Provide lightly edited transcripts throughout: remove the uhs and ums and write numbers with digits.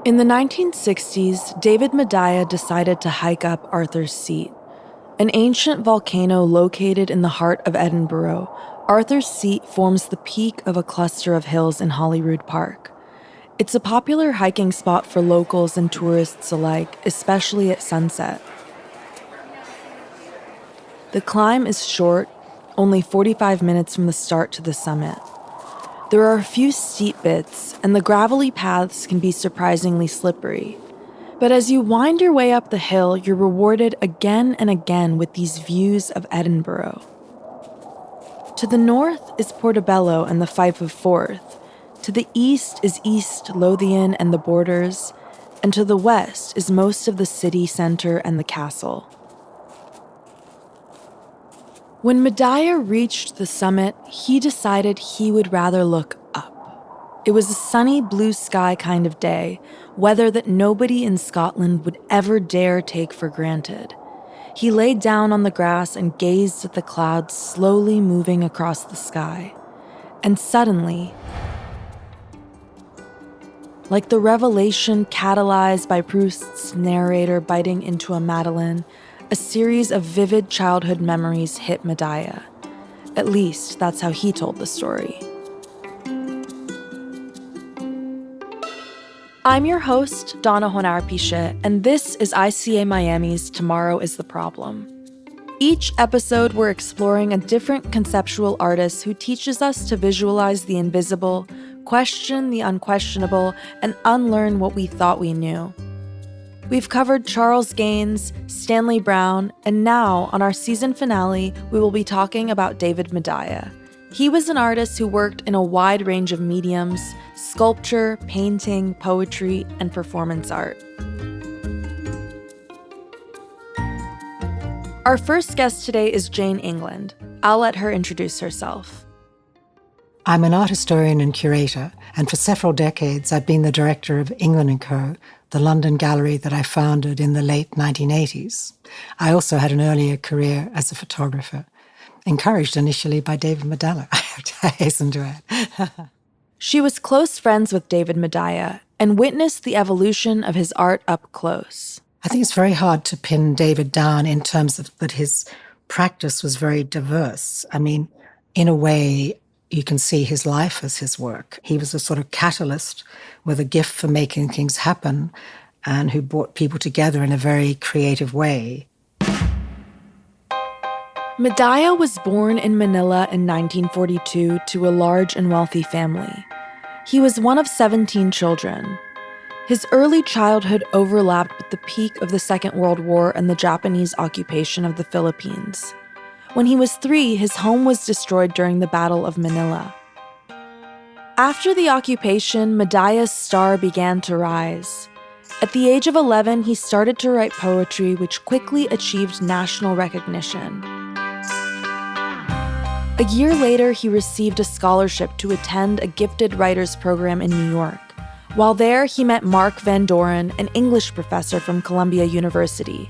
In the 1960s, David Medalla decided to hike up Arthur's Seat. An ancient volcano located in the heart of Edinburgh, Arthur's Seat forms the peak of a cluster of hills in Holyrood Park. It's a popular hiking spot for locals and tourists alike, especially at sunset. The climb is short, only 45 minutes from the start to the summit. There are a few steep bits, and the gravelly paths can be surprisingly slippery. But as you wind your way up the hill, you're rewarded again and again with these views of Edinburgh. To the north is Portobello and the Fife of Forth. To the east is East Lothian and the Borders. And to the west is most of the city centre and the castle. When Medalla reached the summit, he decided he would rather look up. It was a sunny blue sky kind of day, weather that nobody in Scotland would ever dare take for granted. He lay down on the grass and gazed at the clouds slowly moving across the sky. And suddenly, like the revelation catalyzed by Proust's narrator biting into a Madeleine, a series of vivid childhood memories hit Medalla. At least, that's how he told the story. I'm your host, Donna Honarpisheh, and this is ICA Miami's Tomorrow is the Problem. Each episode, we're exploring a different conceptual artist who teaches us to visualize the invisible, question the unquestionable, and unlearn what we thought we knew. We've covered Charles Gaines, Stanley Brown, and now, on our season finale, we will be talking about David Medalla. He was an artist who worked in a wide range of mediums: sculpture, painting, poetry, and performance art. Our first guest today is Jane England. I'll let her introduce herself. I'm an art historian and curator, and for several decades I've been the director of England & Co., the London gallery that I founded in the late 1980s. I also had an earlier career as a photographer, encouraged initially by David Medalla, I hasten to add. She was close friends with David Medalla and witnessed the evolution of his art up close. I think it's very hard to pin David down in terms of that his practice was very diverse. I mean, in a way, you can see his life as his work. He was a sort of catalyst with a gift for making things happen and who brought people together in a very creative way. Medalla was born in Manila in 1942 to a large and wealthy family. He was one of 17 children. His early childhood overlapped with the peak of the Second World War and the Japanese occupation of the Philippines. When he was 3, his home was destroyed during the Battle of Manila. After the occupation, Medalla's star began to rise. At the age of 11, he started to write poetry, which quickly achieved national recognition. A year later, he received a scholarship to attend a gifted writers program in New York. While there, he met Mark Van Doren, an English professor from Columbia University.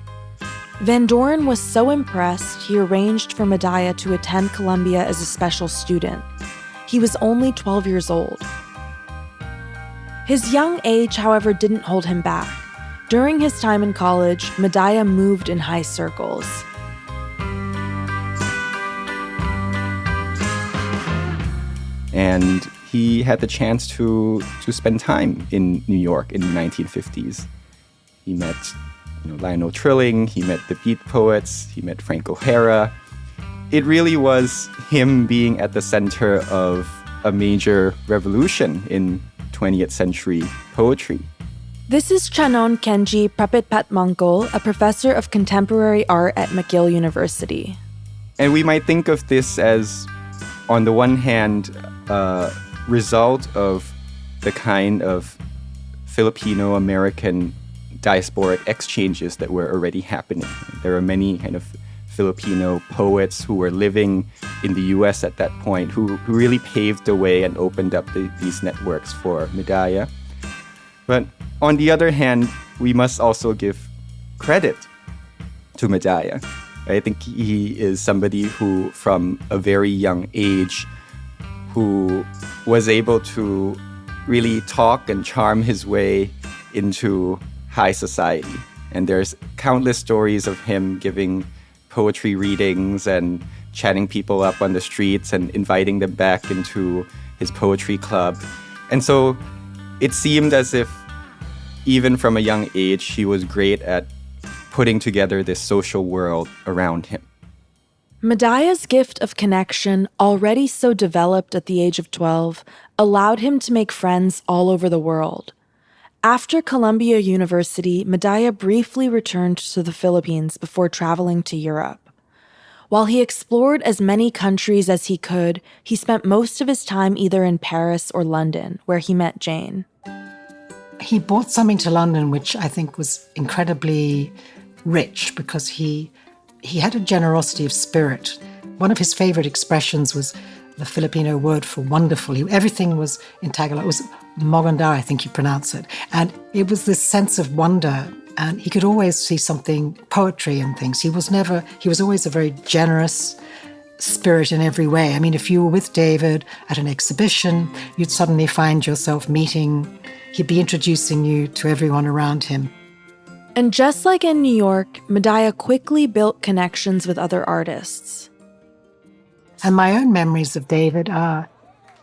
Van Doren was so impressed, he arranged for Medalla to attend Columbia as a special student. He was only 12 years old. His young age, however, didn't hold him back. During his time in college, Medalla moved in high circles. And he had the chance to spend time in New York in the 1950s. He met Lionel Trilling, he met the Beat Poets, he met Frank O'Hara. It really was him being at the center of a major revolution in 20th century poetry. This is Chanon Kenji Praepipatmongkol, a professor of contemporary art at McGill University. And we might think of this as, on the one hand, a result of the kind of Filipino-American diasporic exchanges that were already happening. There are many kind of Filipino poets who were living in the U.S. at that point who really paved the way and opened up these networks for Medalla. But on the other hand, we must also give credit to Medalla. I think he is somebody who, from a very young age, who was able to really talk and charm his way into high society. And there's countless stories of him giving poetry readings and chatting people up on the streets and inviting them back into his poetry club. And so it seemed as if even from a young age, he was great at putting together this social world around him. Medalla's gift of connection, already so developed at the age of 12, allowed him to make friends all over the world. After Columbia University, Medalla briefly returned to the Philippines before traveling to Europe. While he explored as many countries as he could, he spent most of his time either in Paris or London, where he met Jane. He brought something to London which I think was incredibly rich because he had a generosity of spirit. One of his favorite expressions was the Filipino word for wonderful. Everything was in Tagalog. It was maganda, I think you pronounce it. And it was this sense of wonder. And he could always see something, poetry and things. He was always a very generous spirit in every way. I mean, if you were with David at an exhibition, you'd suddenly find yourself he'd be introducing you to everyone around him. And just like in New York, Medalla quickly built connections with other artists. And my own memories of David are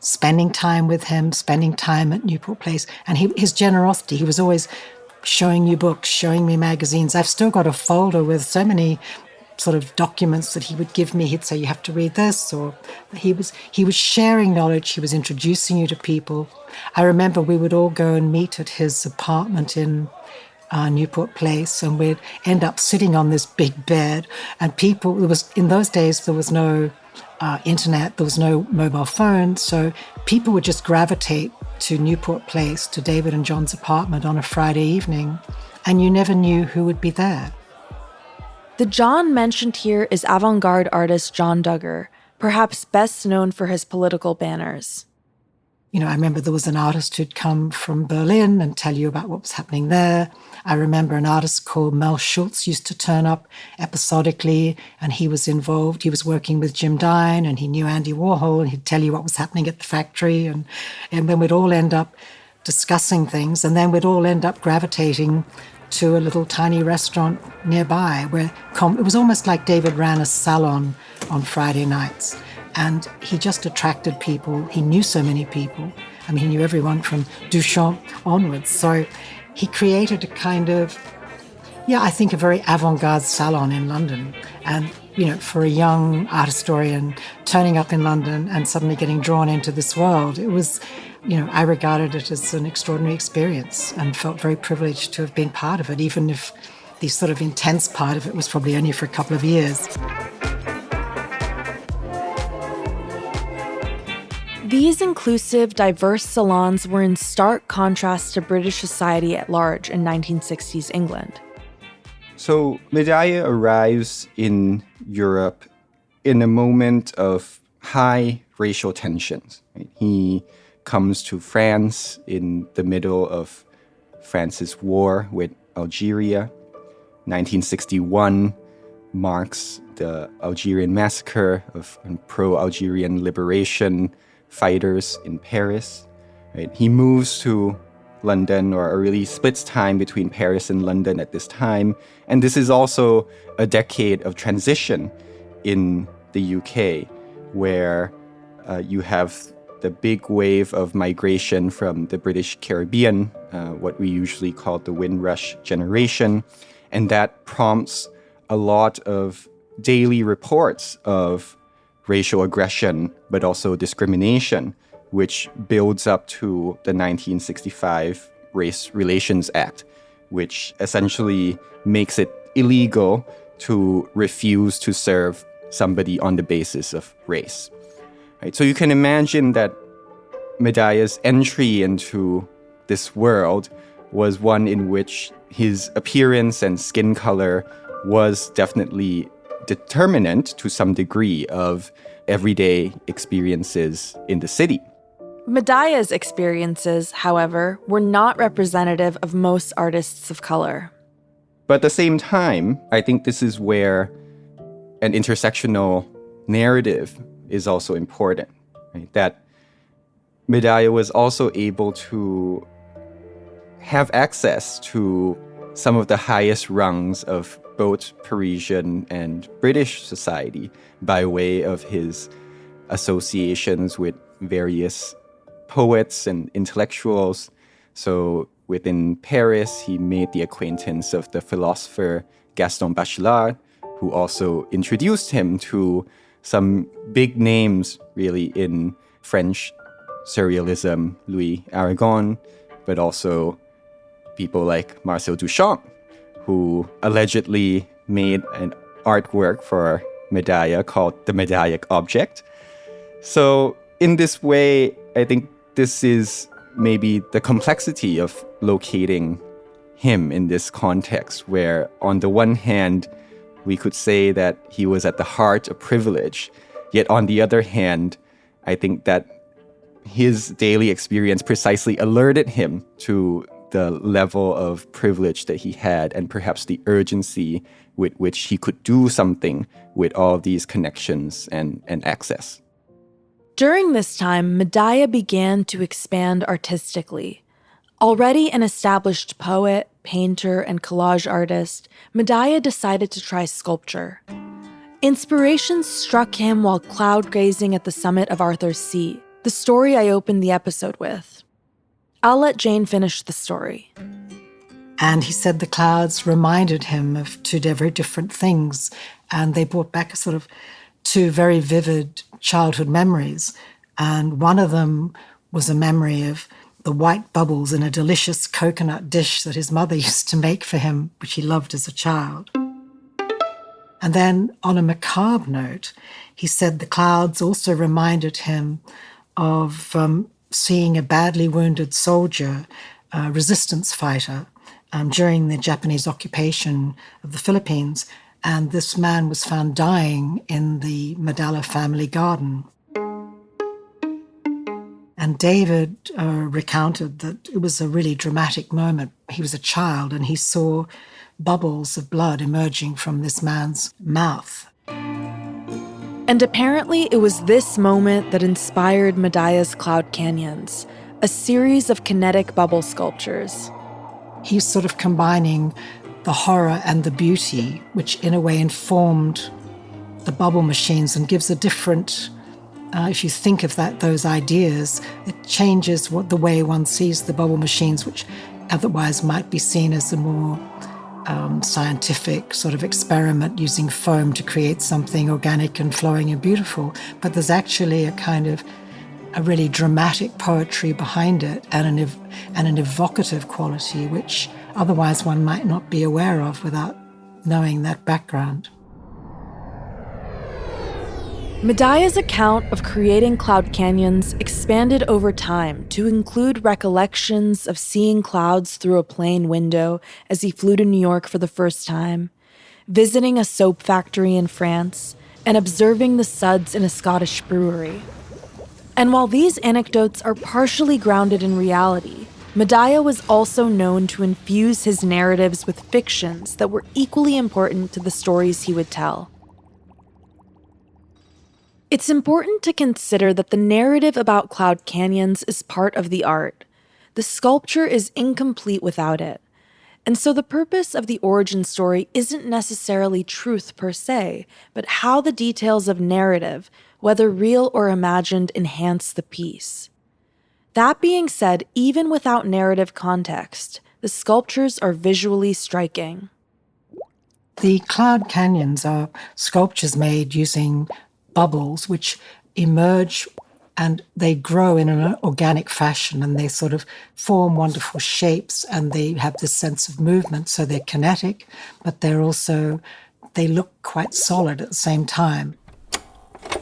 spending time with him, spending time at Newport Place, and his generosity. He was always showing you books, showing me magazines. I've still got a folder with so many sort of documents that he would give me. He'd say, you have to read this, or he was sharing knowledge. He was introducing you to people. I remember we would all go and meet at his apartment in Newport Place, and we'd end up sitting on this big bed, and in those days, there was no internet, there was no mobile phone, so people would just gravitate to Newport Place, to David and John's apartment on a Friday evening, and you never knew who would be there. The John mentioned here is avant-garde artist John Duggar, perhaps best known for his political banners. You know, I remember there was an artist who'd come from Berlin and tell you about what was happening there. I remember an artist called Mel Schultz used to turn up episodically, and he was involved. He was working with Jim Dine, and he knew Andy Warhol, and he'd tell you what was happening at the factory. And then we'd all end up discussing things, and then we'd all end up gravitating to a little tiny restaurant nearby where it was almost like David ran a salon on Friday nights. And he just attracted people. He knew so many people. I mean, he knew everyone from Duchamp onwards. So he created a kind of, I think a very avant-garde salon in London. And, for a young art historian turning up in London and suddenly getting drawn into this world, it was, I regarded it as an extraordinary experience and felt very privileged to have been part of it, even if the sort of intense part of it was probably only for a couple of years. These inclusive, diverse salons were in stark contrast to British society at large in 1960s England. So Medalla arrives in Europe in a moment of high racial tensions. Right? He comes to France in the middle of France's war with Algeria. 1961 marks the Algerian massacre of pro-Algerian liberation fighters in Paris. Right? He moves to London, or really splits time between Paris and London at this time. And this is also a decade of transition in the UK, where you have the big wave of migration from the British Caribbean, what we usually call the Windrush generation. And that prompts a lot of daily reports of racial aggression, but also discrimination, which builds up to the 1965 Race Relations Act, which essentially makes it illegal to refuse to serve somebody on the basis of race. Right? So you can imagine that Medalla's entry into this world was one in which his appearance and skin color was definitely determinant to some degree of everyday experiences in the city. Medalla's experiences, however, were not representative of most artists of color. But at the same time, I think this is where an intersectional narrative is also important, right? That Medalla was also able to have access to some of the highest rungs of both Parisian and British society by way of his associations with various poets and intellectuals. So within Paris, he made the acquaintance of the philosopher Gaston Bachelard, who also introduced him to some big names, really, in French surrealism, Louis Aragon, but also people like Marcel Duchamp, who allegedly made an artwork for Medalla called the Medallic Object. So in this way, I think this is maybe the complexity of locating him in this context, where on the one hand, we could say that he was at the heart of privilege, yet on the other hand, I think that his daily experience precisely alerted him to the level of privilege that he had and perhaps the urgency with which he could do something with all these connections and access. During this time, Medalla began to expand artistically. Already an established poet, painter, and collage artist, Medalla decided to try sculpture. Inspiration struck him while cloud gazing at the summit of Arthur's Seat, the story I opened the episode with. I'll let Jane finish the story. And he said the clouds reminded him of two very different things, and they brought back a sort of two very vivid childhood memories. And one of them was a memory of the white bubbles in a delicious coconut dish that his mother used to make for him, which he loved as a child. And then on a macabre note, he said the clouds also reminded him of seeing a badly wounded soldier, a resistance fighter, during the Japanese occupation of the Philippines. And this man was found dying in the Medalla family garden. And David recounted that it was a really dramatic moment. He was a child and he saw bubbles of blood emerging from this man's mouth. And apparently it was this moment that inspired Medalla's Cloud Canyons, a series of kinetic bubble sculptures. He's sort of combining the horror and the beauty, which in a way informed the bubble machines and gives a different, if you think of those ideas, it changes the way one sees the bubble machines, which otherwise might be seen as a more scientific sort of experiment using foam to create something organic and flowing and beautiful. But there's actually a kind of a really dramatic poetry behind it and an evocative quality which otherwise one might not be aware of without knowing that background. Medalla's account of creating cloud canyons expanded over time to include recollections of seeing clouds through a plane window as he flew to New York for the first time, visiting a soap factory in France, and observing the suds in a Scottish brewery. And while these anecdotes are partially grounded in reality, Medalla was also known to infuse his narratives with fictions that were equally important to the stories he would tell. It's important to consider that the narrative about cloud canyons is part of the art. The sculpture is incomplete without it. And so the purpose of the origin story isn't necessarily truth per se, but how the details of narrative, whether real or imagined, enhance the piece. That being said, even without narrative context, the sculptures are visually striking. The cloud canyons are sculptures made using bubbles which emerge and they grow in an organic fashion and they sort of form wonderful shapes and they have this sense of movement. So they're kinetic, but they look quite solid at the same time.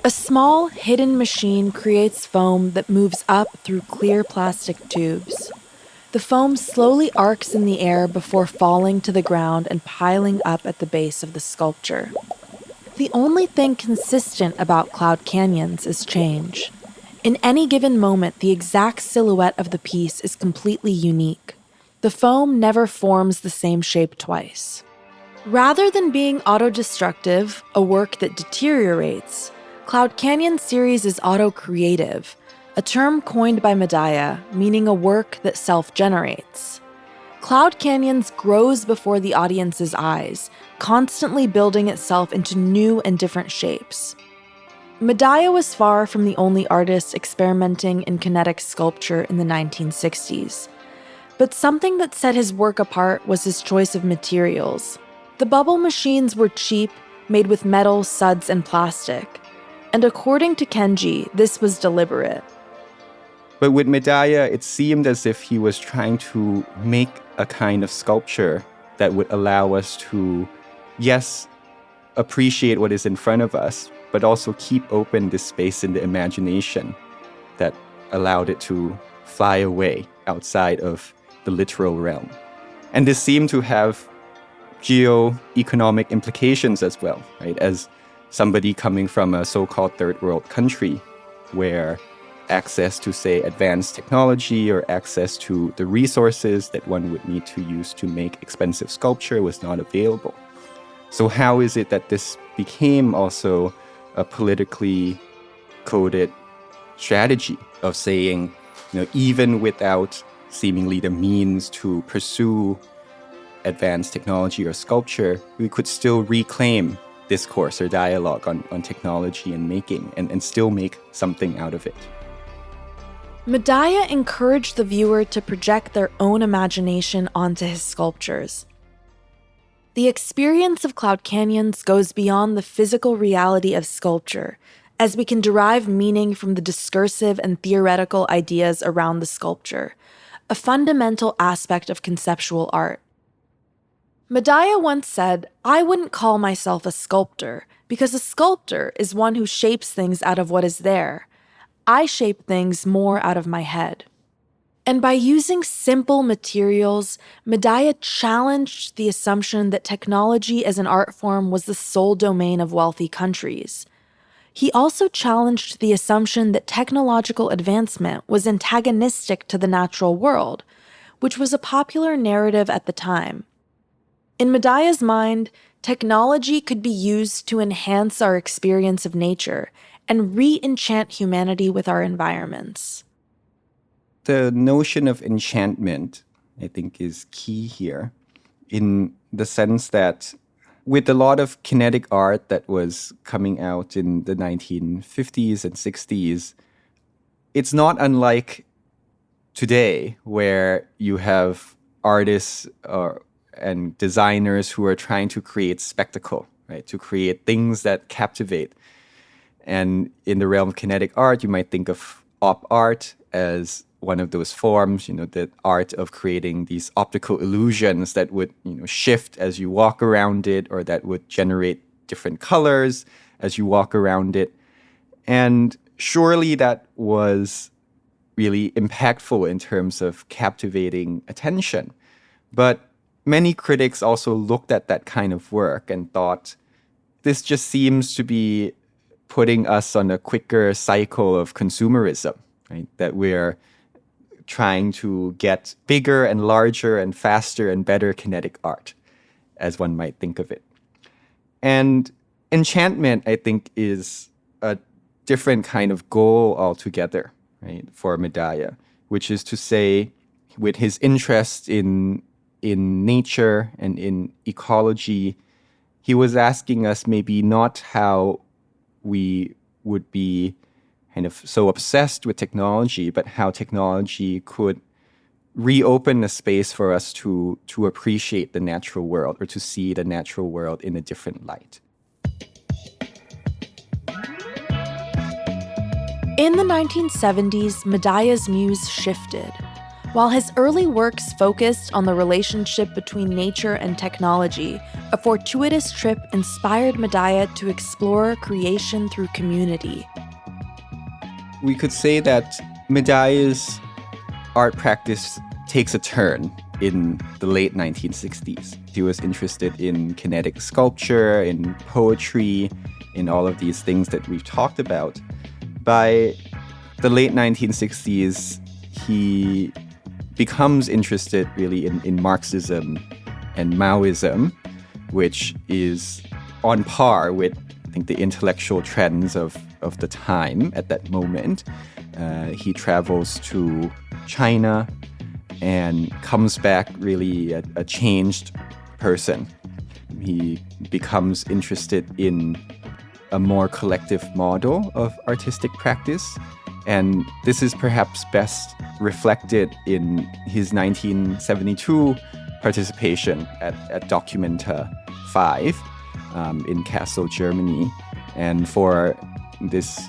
A small, hidden machine creates foam that moves up through clear plastic tubes. The foam slowly arcs in the air before falling to the ground and piling up at the base of the sculpture. The only thing consistent about cloud canyons is change. In any given moment, the exact silhouette of the piece is completely unique. The foam never forms the same shape twice. Rather than being auto-destructive, a work that deteriorates, Cloud Canyon series is auto-creative, a term coined by Medalla, meaning a work that self-generates. Cloud Canyons grows before the audience's eyes, constantly building itself into new and different shapes. Medalla was far from the only artist experimenting in kinetic sculpture in the 1960s. But something that set his work apart was his choice of materials. The bubble machines were cheap, made with metal, suds, and plastic. And according to Kenji, this was deliberate. But with Medalla, it seemed as if he was trying to make a kind of sculpture that would allow us to, yes, appreciate what is in front of us, but also keep open this space in the imagination that allowed it to fly away outside of the literal realm. And this seemed to have geo-economic implications as well, right? As somebody coming from a so-called third world country where access to, say, advanced technology or access to the resources that one would need to use to make expensive sculpture was not available. So how is it that this became also a politically coded strategy of saying, even without seemingly the means to pursue advanced technology or sculpture, we could still reclaim discourse or dialogue on technology and making and still make something out of it. Medalla encouraged the viewer to project their own imagination onto his sculptures. The experience of Cloud Canyons goes beyond the physical reality of sculpture, as we can derive meaning from the discursive and theoretical ideas around the sculpture, a fundamental aspect of conceptual art. Medalla once said, "I wouldn't call myself a sculptor, because a sculptor is one who shapes things out of what is there. I shape things more out of my head." And by using simple materials, Medalla challenged the assumption that technology as an art form was the sole domain of wealthy countries. He also challenged the assumption that technological advancement was antagonistic to the natural world, which was a popular narrative at the time. In Medalla's mind, technology could be used to enhance our experience of nature and re-enchant humanity with our environments. The notion of enchantment, I think, is key here in the sense that with a lot of kinetic art that was coming out in the 1950s and 60s, it's not unlike today where you have artists and designers who are trying to create spectacle, right? To create things that captivate. And in the realm of kinetic art, you might think of op art as one of those forms, the art of creating these optical illusions that would, shift as you walk around it, or that would generate different colors as you walk around it. And surely that was really impactful in terms of captivating attention. But many critics also looked at that kind of work and thought, this just seems to be putting us on a quicker cycle of consumerism, right? That we're trying to get bigger and larger and faster and better kinetic art, as one might think of it. And enchantment, I think, is a different kind of goal altogether, right, for Medalla, which is to say, with his interest in nature and in ecology, he was asking us maybe not how we would be kind of so obsessed with technology, but how technology could reopen a space for us to appreciate the natural world or to see the natural world in a different light. In the 1970s, Medalla's muse shifted. While his early works focused on the relationship between nature and technology, a fortuitous trip inspired Medalla to explore creation through community. We could say that Medalla's art practice takes a turn in the late 1960s. He was interested in kinetic sculpture, in poetry, in all of these things that we've talked about. By the late 1960s, he becomes interested really in Marxism and Maoism, which is on par with, I think, the intellectual trends of the time at that moment. He travels to China and comes back really a changed person. He becomes interested in a more collective model of artistic practice. And this is perhaps best reflected in his 1972 participation at Documenta 5 in Kassel, Germany. And for this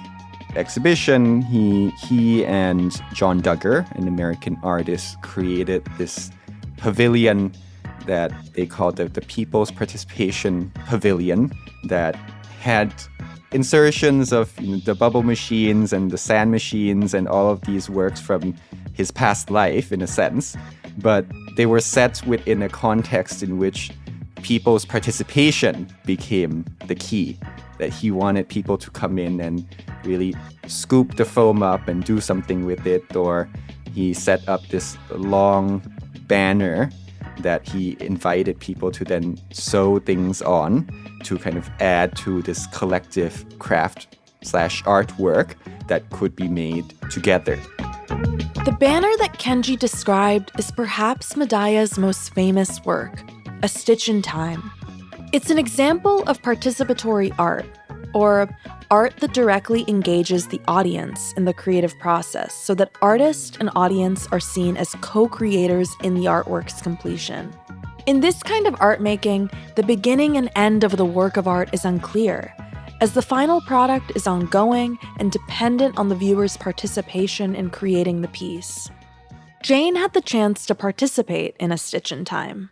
exhibition, he and John Duggar, an American artist, created this pavilion that they called the People's Participation Pavilion, that had insertions of the bubble machines and the sand machines and all of these works from his past life, in a sense. But they were set within a context in which people's participation became the key, that he wanted people to come in and really scoop the foam up and do something with it. Or he set up this long banner that he invited people to then sew things on to kind of add to this collective craft/artwork that could be made together. The banner that Kenji described is perhaps Medalla's most famous work, A Stitch in Time. It's an example of participatory art, or art that directly engages the audience in the creative process so that artist and audience are seen as co-creators in the artwork's completion. In this kind of art making, the beginning and end of the work of art is unclear, as the final product is ongoing and dependent on the viewer's participation in creating the piece. Jane had the chance to participate in A Stitch in Time.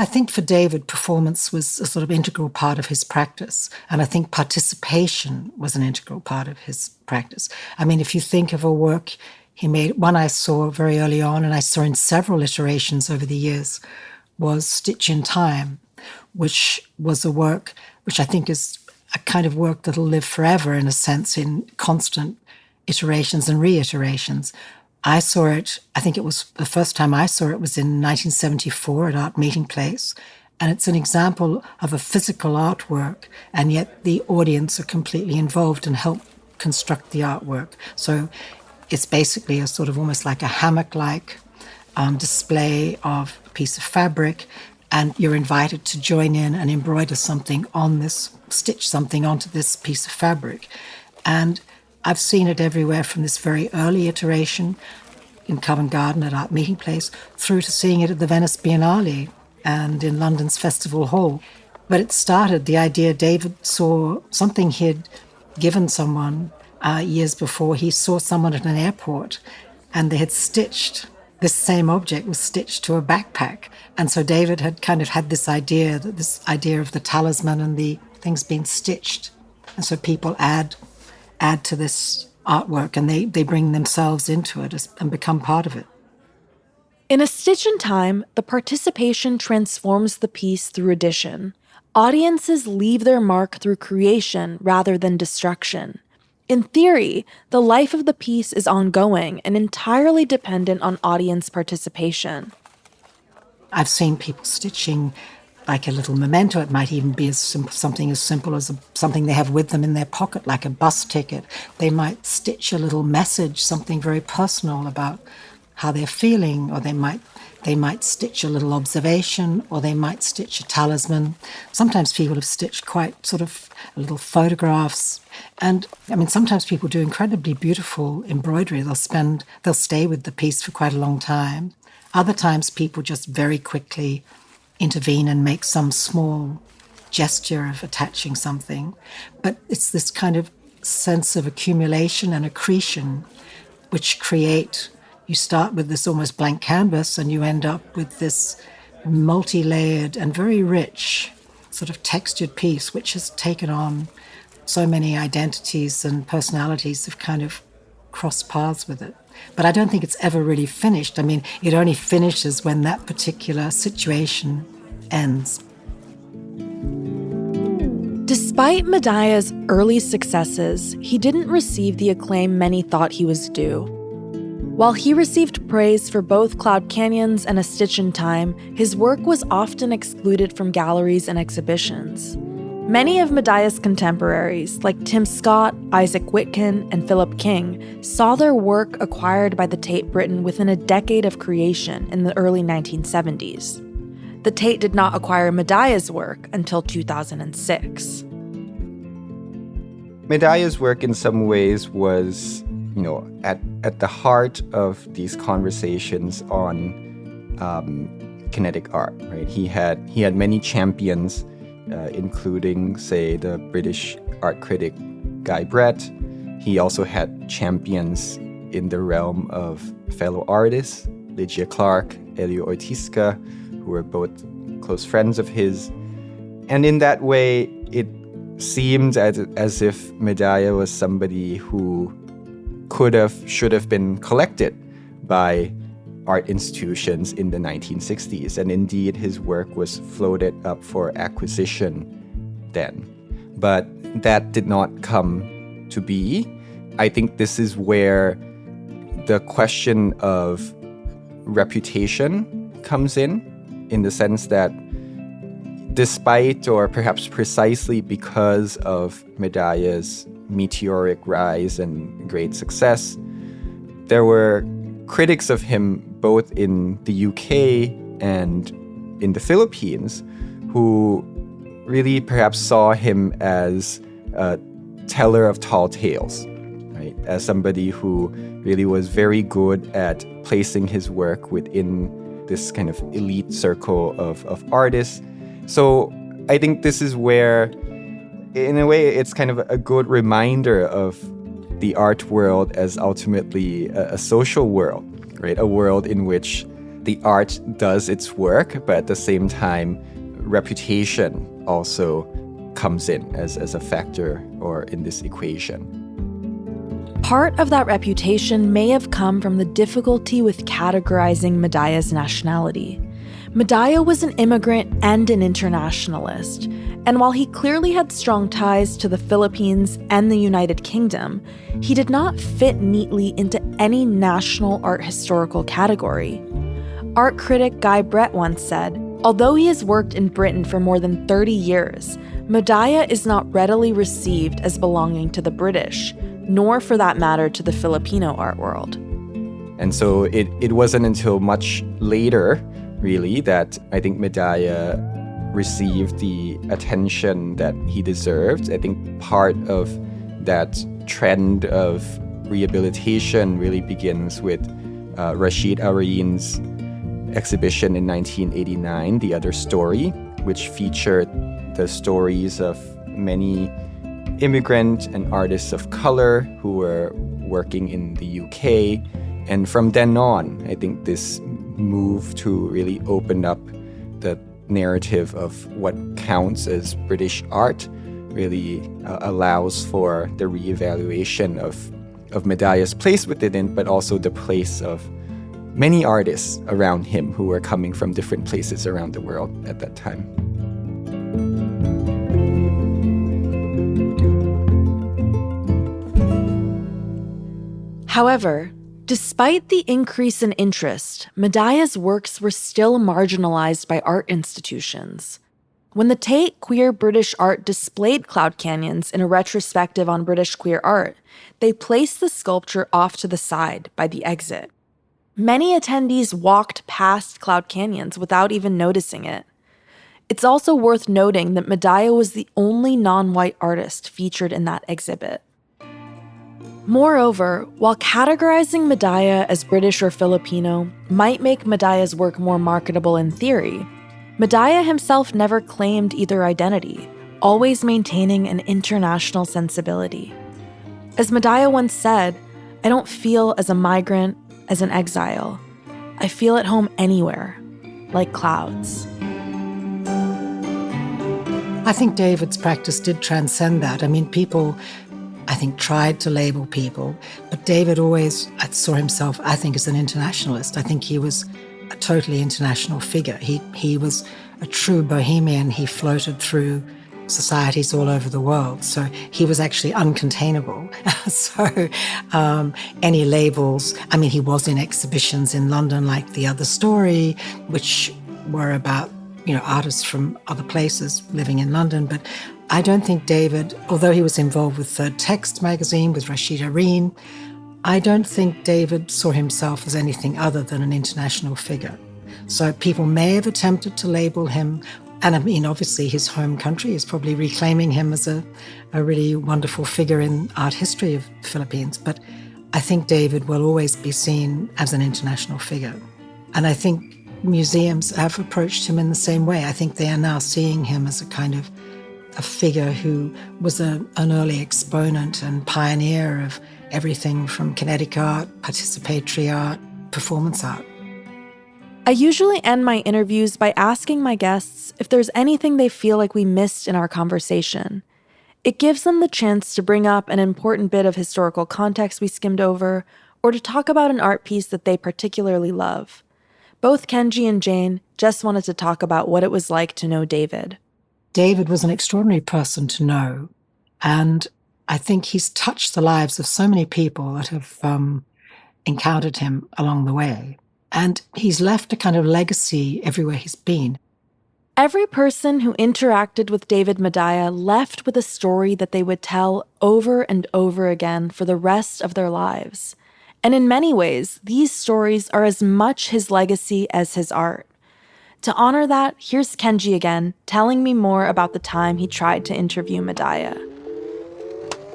I think for David, performance was a sort of integral part of his practice. And I think participation was an integral part of his practice. I mean, if you think of a work he made, one I saw very early on, and I saw in several iterations over the years, was Stitch in Time, which was a work which I think is a kind of work that'll live forever, in a sense, in constant iterations and reiterations. I saw it, I think it was the first time I saw it was in 1974 at Art Meeting Place. And it's an example of a physical artwork, and yet the audience are completely involved and help construct the artwork. So it's basically a sort of almost like a hammock-like display of a piece of fabric, and you're invited to join in and embroider something on this, stitch something onto this piece of fabric. And I've seen it everywhere from this very early iteration in Covent Garden at Art Meeting Place through to seeing it at the Venice Biennale and in London's Festival Hall. But it started, the idea, David saw something he'd given someone years before. He saw someone at an airport and they had stitched, this same object was stitched to a backpack. And so David had kind of had this idea of the talisman and the things being stitched. And so people add to this artwork and they bring themselves into it and become part of it. In A Stitch in Time, the participation transforms the piece through addition. Audiences leave their mark through creation rather than destruction. In theory, the life of the piece is ongoing and entirely dependent on audience participation. I've seen people stitching like a little memento. It might even be something as simple as something they have with them in their pocket, like a bus ticket. They might stitch a little message, something very personal about how they're feeling, or they might stitch a little observation, or they might stitch a talisman. Sometimes people have stitched quite sort of little photographs. And I mean, sometimes people do incredibly beautiful embroidery. They'll stay with the piece for quite a long time. Other times people just very quickly intervene and make some small gesture of attaching something. But it's this kind of sense of accumulation and accretion which create, you start with this almost blank canvas and you end up with this multi-layered and very rich sort of textured piece which has taken on so many identities, and personalities have kind of crossed paths with it. But I don't think it's ever really finished. I mean, it only finishes when that particular situation ends. Despite Medalla's early successes, he didn't receive the acclaim many thought he was due. While he received praise for both Cloud Canyons and A Stitch in Time, his work was often excluded from galleries and exhibitions. Many of Medalla's contemporaries, like Tim Scott, Isaac Witkin, and Philip King, saw their work acquired by the Tate Britain within a decade of creation in the early 1970s. The Tate did not acquire Medalla's work until 2006. Medalla's work in some ways was, at the heart of these conversations on kinetic art, right? He had many champions, including, say, the British art critic Guy Brett. He also had champions in the realm of fellow artists, Lygia Clark, Elio Oitizca, who were both close friends of his. And in that way, it seemed as if Medalla was somebody who should have been collected by art institutions in the 1960s. And indeed, his work was floated up for acquisition then. But that did not come to be. I think this is where the question of reputation comes in the sense that despite, or perhaps precisely because of Medalla's meteoric rise and great success, there were critics of him both in the UK and in the Philippines who really perhaps saw him as a teller of tall tales, right? As somebody who really was very good at placing his work within this kind of elite circle of artists. So I think this is where, in a way, it's kind of a good reminder of the art world as ultimately a social world, right? A world in which the art does its work, but at the same time, reputation also comes in as a factor or in this equation. Part of that reputation may have come from the difficulty with categorizing Medalla's nationality. Medalla was an immigrant and an internationalist, and while he clearly had strong ties to the Philippines and the United Kingdom, he did not fit neatly into any national art historical category. Art critic Guy Brett once said, "Although he has worked in Britain for more than 30 years, Medalla is not readily received as belonging to the British, nor for that matter to the Filipino art world." And so it wasn't until much later, really, that I think Medalla received the attention that he deserved. I think part of that trend of rehabilitation really begins with Rashid Arain's exhibition in 1989, The Other Story, which featured the stories of many immigrant and artists of color who were working in the UK. And from then on, I think this move to really open up the narrative of what counts as British art really allows for the reevaluation of Medalla's place within it, but also the place of many artists around him who were coming from different places around the world at that time. However, despite the increase in interest, Medalla's works were still marginalized by art institutions. When the Tate Queer British Art displayed Cloud Canyons in a retrospective on British queer art, they placed the sculpture off to the side by the exit. Many attendees walked past Cloud Canyons without even noticing it. It's also worth noting that Medalla was the only non-white artist featured in that exhibit. Moreover, while categorizing Medalla as British or Filipino might make Medalla's work more marketable in theory, Medalla himself never claimed either identity, always maintaining an international sensibility. As Medalla once said, "I don't feel as a migrant, as an exile. I feel at home anywhere, like clouds." I think David's practice did transcend that. I mean, people, I think, tried to label people, but David always saw himself, I think, as an internationalist. I think he was a totally international figure. He was a true bohemian. He floated through societies all over the world. So he was actually uncontainable. So any labels, I mean, he was in exhibitions in London like The Other Story, which were about, artists from other places living in London, but I don't think David, although he was involved with Third Text magazine, with Rashida Reen, I don't think David saw himself as anything other than an international figure. So people may have attempted to label him, and I mean, obviously his home country is probably reclaiming him as a really wonderful figure in art history of the Philippines, but I think David will always be seen as an international figure. And I think museums have approached him in the same way. I think they are now seeing him as a kind of a figure who was an early exponent and pioneer of everything from kinetic art, participatory art, performance art. I usually end my interviews by asking my guests if there's anything they feel like we missed in our conversation. It gives them the chance to bring up an important bit of historical context we skimmed over, or to talk about an art piece that they particularly love. Both Kenji and Jane just wanted to talk about what it was like to know David. David was an extraordinary person to know, and I think he's touched the lives of so many people that have encountered him along the way. And he's left a kind of legacy everywhere he's been. Every person who interacted with David Medalla left with a story that they would tell over and over again for the rest of their lives. And in many ways, these stories are as much his legacy as his art. To honor that, here's Kenji again, telling me more about the time he tried to interview Medalla.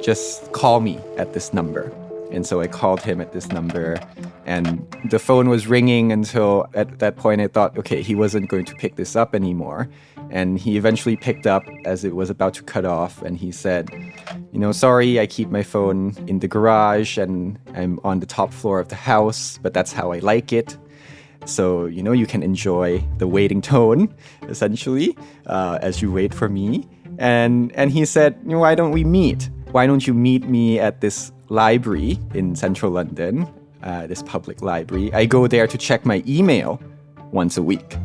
Just call me at this number. And so I called him at this number, and the phone was ringing until at that point I thought, okay, he wasn't going to pick this up anymore. And he eventually picked up as it was about to cut off, and he said, sorry, I keep my phone in the garage and I'm on the top floor of the house, but that's how I like it. So, you can enjoy the waiting tone, essentially, as you wait for me. And he said, why don't we meet? Why don't you meet me at this library in central London, this public library? I go there to check my email once a week.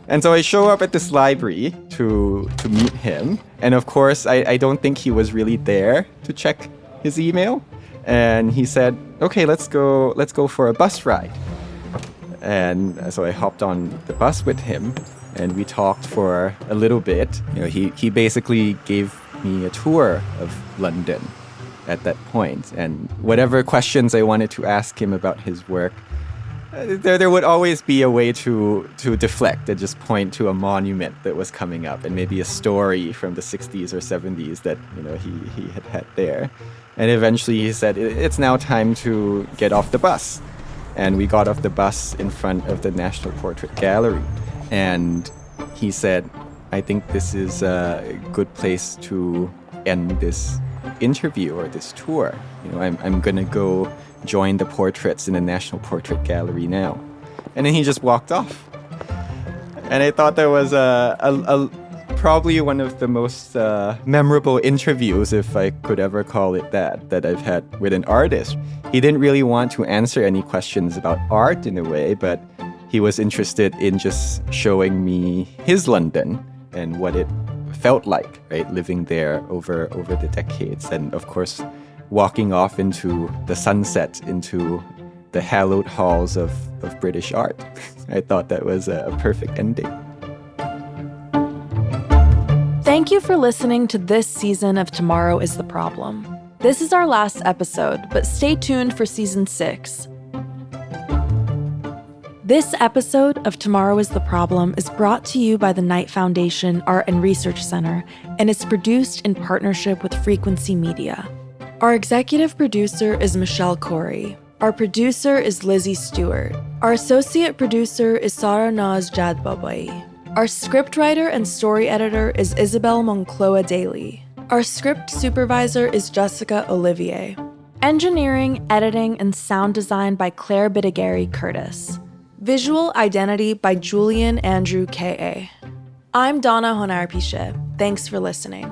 And so I show up at this library to meet him. And of course, I don't think he was really there to check his email. And he said, okay, let's go for a bus ride. And so I hopped on the bus with him, and we talked for a little bit. He basically gave me a tour of London at that point, and whatever questions I wanted to ask him about his work, there would always be a way to deflect and just point to a monument that was coming up, and maybe a story from the 60s or 70s that he had there. And eventually he said, it's now time to get off the bus. And we got off the bus in front of the National Portrait Gallery. And he said, I think this is a good place to end this interview or this tour. I'm going to go join the portraits in the National Portrait Gallery now. And then he just walked off. And I thought that was probably one of the most memorable interviews, if I could ever call it that I've had with an artist. He didn't really want to answer any questions about art in a way, but he was interested in just showing me his London and what it felt like, right, living there over the decades. And of course, walking off into the sunset, into the hallowed halls of British art. I thought that was a perfect ending. Thank you for listening to this season of Tomorrow is the Problem. This is our last episode, but stay tuned for season 6. This episode of Tomorrow is the Problem is brought to you by the Knight Foundation Art and Research Center, and is produced in partnership with FRQNCY Media. Our executive producer is Michelle Corey. Our producer is Lizzie Stewart. Our associate producer is Sarah Naz Jadbabai. Our scriptwriter and story editor is Isabel Moncloa Daly. Our script supervisor is Jessica Olivier. Engineering, editing, and sound design by Claire Bidigary Curtis. Visual identity by Julian Andrew K.A. I'm Donna Honarpisheh. Thanks for listening.